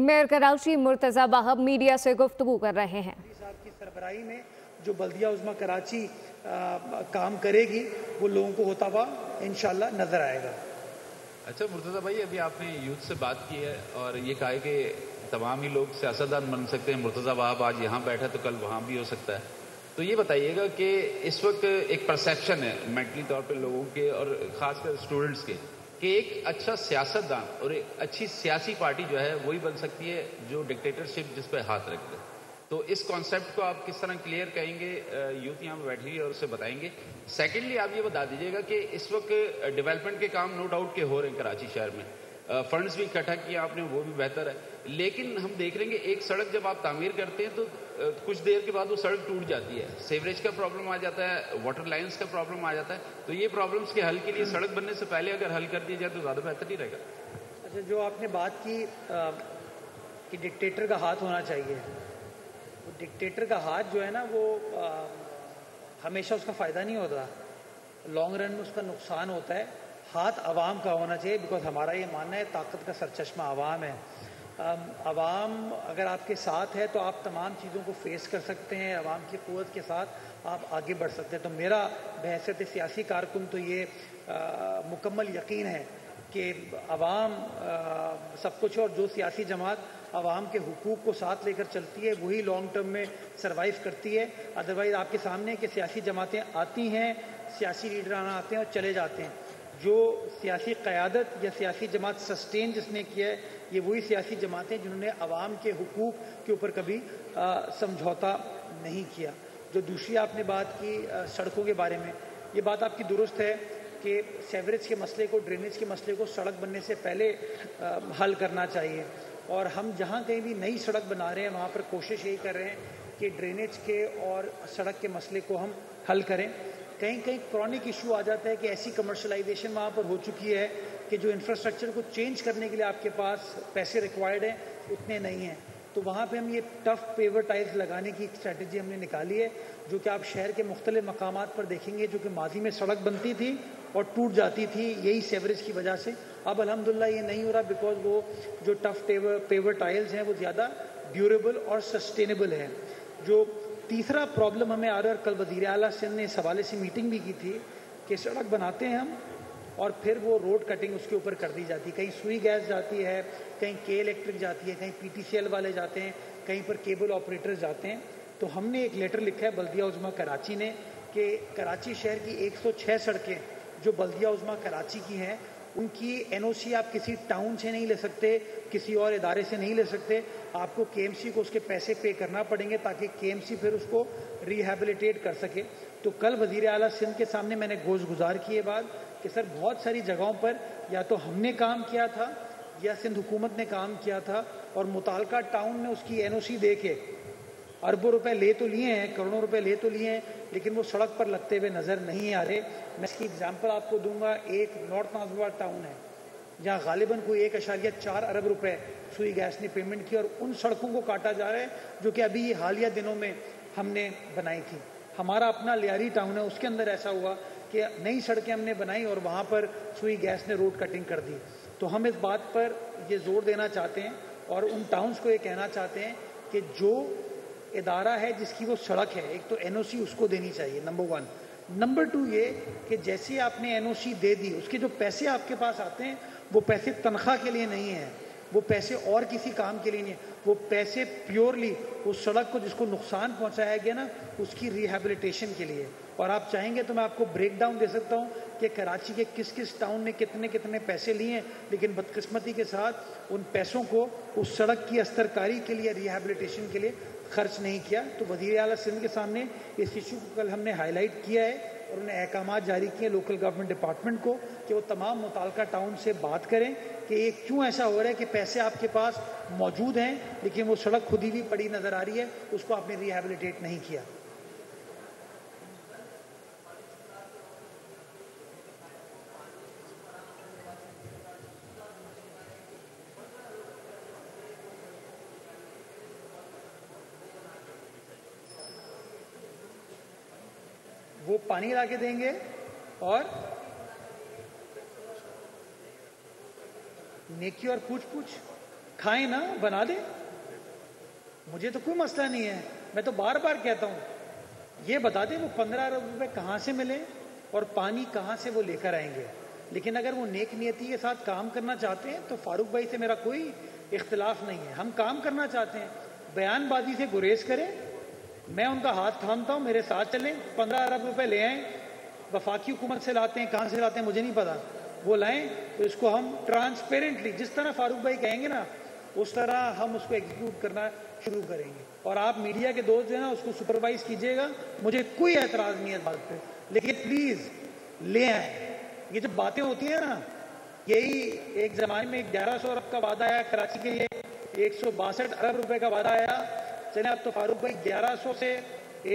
Mayor Karachi Murtaza बाहब media से गुफ्तगू कर रहे हैं। साहब की सरबराही में जो बल्दिया उज़्मा कराची काम करेगी वो लोगों को होता हुआ इंशाल्लाह नजर आएगा। अच्छा मुर्तज़ा भाई, अभी आपने यूथ से बात की है और ये कहा है कि तमाम ही लोग सियासतदान बन सकते हैं। मुर्तज़ा बाहब आज यहाँ बैठा तो कल वहाँ भी हो सकता है। तो ये बताइएगा कि इस वक्त एक परसेप्शन है मेंटली तौर पे लोगों के और ख़ासकर स्टूडेंट्स के कि एक अच्छा सियासतदान और एक अच्छी सियासी पार्टी जो है वही बन सकती है जो डिक्टेटरशिप जिस पर हाथ रखते हैं। तो इस कॉन्सेप्ट को आप किस तरह क्लियर करेंगे? यूथ यहाँ बैठी है और उससे बताएंगे। सेकेंडली आप ये बता दीजिएगा कि इस वक्त डेवलपमेंट के काम नो डाउट के हो रहे हैं कराची शहर में, फंड्स भी इकट्ठा किया आपने, वो भी बेहतर है। लेकिन हम देख रहे हैं कि एक सड़क जब आप तामीर करते हैं तो कुछ देर के बाद वो सड़क टूट जाती है, सीवरेज का प्रॉब्लम आ जाता है, वाटर लाइन्स का प्रॉब्लम आ जाता है। तो ये प्रॉब्लम्स के हल के लिए सड़क बनने से पहले अगर हल कर दिया जाए तो ज़्यादा बेहतर नहीं रहेगा? अच्छा, जो आपने बात की कि डिक्टेटर का हाथ होना चाहिए, वो डिक्टेटर का हाथ जो है ना वो हमेशा उसका फ़ायदा नहीं होता, लॉन्ग रन में उसका नुकसान होता है। हाथ अवाम का होना चाहिए, बिकॉज हमारा ये मानना है ताकत का सरचश्मा अवाम है। अवाम अगर आपके साथ है तो आप तमाम चीज़ों को फेस कर सकते हैं, अवाम की क़ुव्वत के साथ आप आगे बढ़ सकते हैं। तो मेरा बहैसियत सियासी कारकुन तो ये मुकम्मल यकीन है कि अवाम सब कुछ, और जो सियासी जमात अवाम के हुकूक को साथ लेकर चलती है वही लॉन्ग टर्म में सर्वाइव करती है। अदरवाइज़ आपके सामने कि सियासी जमातें आती हैं, सियासी लीडरान आते हैं और चले जाते हैं। जो सियासी क़यादत या सियासी जमात सस्टेन जिसने किया है, ये वही सियासी जमातें जिन्होंने अवाम के हुकूक के ऊपर कभी समझौता नहीं किया। जो दूसरी आपने बात की सड़कों के बारे में, ये बात आपकी दुरुस्त है कि सीवरेज के मसले को, ड्रेनेज के मसले को सड़क बनने से पहले हल करना चाहिए। और हम जहाँ कहीं भी नई सड़क बना रहे हैं वहाँ पर कोशिश यही कर रहे हैं कि ड्रेनेज के और सड़क के मसले को हम हल करें। कहीं कहीं क्रॉनिक इशू आ जाता है कि ऐसी कमर्शलाइजेशन वहाँ पर हो चुकी है कि जो इंफ्रास्ट्रक्चर को चेंज करने के लिए आपके पास पैसे रिक्वायर्ड हैं उतने नहीं हैं। तो वहाँ पे हम ये टफ पेवर टाइल्स लगाने की स्ट्रैटेजी हमने निकाली है, जो कि आप शहर के मुख्तलिफ मकामात पर देखेंगे, जो कि माजी में सड़क बनती थी और टूट जाती थी यही सीवरेज की वजह से। अब अल्हम्दुलिल्लाह ये नहीं हो रहा, बिकॉज वो जो टफ पेवर टाइल्स हैं वो ज़्यादा ड्यूरेबल और सस्टेनेबल है। जो तीसरा प्रॉब्लम हमें आ रहा है, और कल वज़ीर आला सिंध ने इस हवाले से मीटिंग भी की थी कि सड़क बनाते हैं हम और फिर वो रोड कटिंग उसके ऊपर कर दी जाती है। कहीं सुई गैस जाती है, कहीं के इलेक्ट्रिक जाती है, कहीं PTCL वाले जाते हैं, कहीं पर केबल ऑपरेटर्स जाते हैं। तो हमने एक लेटर लिखा है बल्दिया उज़्मा कराची ने कि कराची शहर की 106 सड़कें जो बल्दिया उज़्मा कराची की हैं, उनकी NOC आप किसी टाउन से नहीं ले सकते, किसी और इदारे से नहीं ले सकते, आपको KMC को उसके पैसे पे करना पड़ेंगे ताकि KMC फिर उसको रिहेबिलिटेट कर सके। तो कल वज़ीर आला सिंध के सामने मैंने गोश गुजार किए बात कि सर बहुत सारी जगहों पर या तो हमने काम किया था या सिंध हुकूमत ने काम किया था, और मुतालका टाउन ने उसकी NOC दे के अरबों रुपए ले तो लिए हैं, करोड़ों रुपए ले तो लिए हैं, लेकिन वो सड़क पर लगते हुए नज़र नहीं आ रहे। मैं इसकी एग्जांपल आपको दूंगा। एक नॉर्थ नाज़िबाबाद टाउन है जहाँ गालिबन कोई 1.4 अरब रुपए सुई गैस ने पेमेंट की, और उन सड़कों को काटा जा रहा है जो कि अभी हालिया दिनों में हमने बनाई थी। हमारा अपना लियारी टाउन है, उसके अंदर ऐसा हुआ कि नई सड़कें हमने बनाई और वहाँ पर सुई गैस ने रोड कटिंग कर दी। तो हम इस बात पर ये जोर देना चाहते हैं और उन टाउन्स को ये कहना चाहते हैं कि जो इदारा है जिसकी वो सड़क है, एक तो NOC उसको देनी चाहिए, नंबर 1। नंबर 2 ये कि जैसे आपने NOC दे दी, उसके जो पैसे आपके पास आते हैं वो पैसे तनख्वाह के लिए नहीं है, वो पैसे और किसी काम के लिए नहीं है, वो पैसे प्योरली उस सड़क को जिसको नुकसान पहुंचाया गया ना उसकी रिहेबिलिटेशन के लिए। और आप चाहेंगे तो मैं आपको ब्रेक डाउन दे सकता हूं कि कराची के किस किस टाउन ने कितने कितने पैसे लिए हैं, लेकिन बदकिस्मती के साथ उन पैसों को उस सड़क की अस्तरकारी के लिए, रिहेबिलिटेशन के लिए खर्च नहीं किया। तो वज़ीर आला सिंध के सामने इस इशू को कल हमने हाईलाइट किया है और उन्हें अहकाम जारी किए लोकल गवर्नमेंट डिपार्टमेंट को कि वो तमाम मुताल्लिका टाउन से बात करें कि ये क्यों ऐसा हो रहा है कि पैसे आपके पास मौजूद हैं लेकिन वो सड़क खुद ही भी पड़ी नज़र आ रही है, उसको आपने रिहेबिलिटेट नहीं किया। वो पानी ला के देंगे और नेकी और पूछ पूछ کھائیں نا, بنا دیں, مجھے تو کوئی مسئلہ نہیں ہے. میں تو بار بار کہتا ہوں, یہ بتا دیں وہ 15 ارب روپے کہاں سے ملیں اور پانی کہاں سے وہ لے کر آئیں گے. لیکن اگر وہ نیک نیتی کے ساتھ کام کرنا چاہتے ہیں تو فاروق بھائی سے میرا کوئی اختلاف نہیں ہے. ہم کام کرنا چاہتے ہیں, بیان بازی سے گریز کریں, میں ان کا ہاتھ تھامتا ہوں, میرے ساتھ چلیں, 15 ارب روپے لے آئیں. وفاقی حکومت سے لاتے ہیں, کہاں سے لاتے ہیں مجھے نہیں پتا, وہ لائیں تو اس کو ہم ٹرانسپیرنٹلی جس طرح فاروق بھائی کہیں گے نا اس طرح ہم اس کو ایگزیکیوٹ کرنا شروع کریں گے. اور آپ میڈیا کے دوست جو ہیں نا اس کو سپروائز کیجیے گا, مجھے کوئی اعتراض نہیں ہے بات پہ, لیکن پلیز لے آئیں. یہ جو باتیں ہوتی ہیں نا, یہی ایک زمانے میں 1100 ارب کا وعدہ آیا کراچی کے لیے, 162 ارب روپے کا وعدہ آیا. چلیں اب تو فاروق بھائی 1100 سے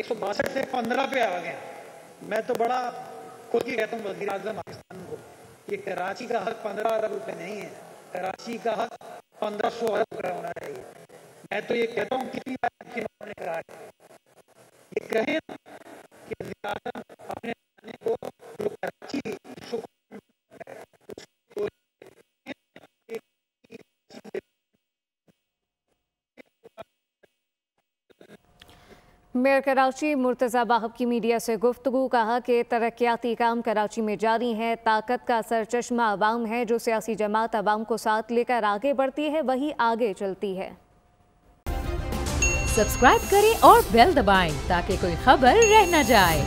162 سے 15 پہ آ گئے. میں تو بڑا کھل کے کہتا ہوں وزیر اعظم پاکستان کو, یہ کراچی کا حق 15 ارب روپے نہیں ہے, کراچی کا حق 1500 ارب روپے ہونا چاہیے. میں تو یہ کہتا ہوں کتنی بار انہوں نے کہا ہے, یہ کہیں کہ وزیر اعظم اپنے کو جو کراچی میئر کراچی مرتضی باہب کی میڈیا سے گفتگو. کہا کہ ترقیاتی کام کراچی میں جاری ہیں, طاقت کا سرچشمہ عوام ہے, جو سیاسی جماعت عوام کو ساتھ لے کر آگے بڑھتی ہے وہی آگے چلتی ہے. سبسکرائب کریں اور بیل دبائیں تاکہ کوئی خبر رہ نہ جائے.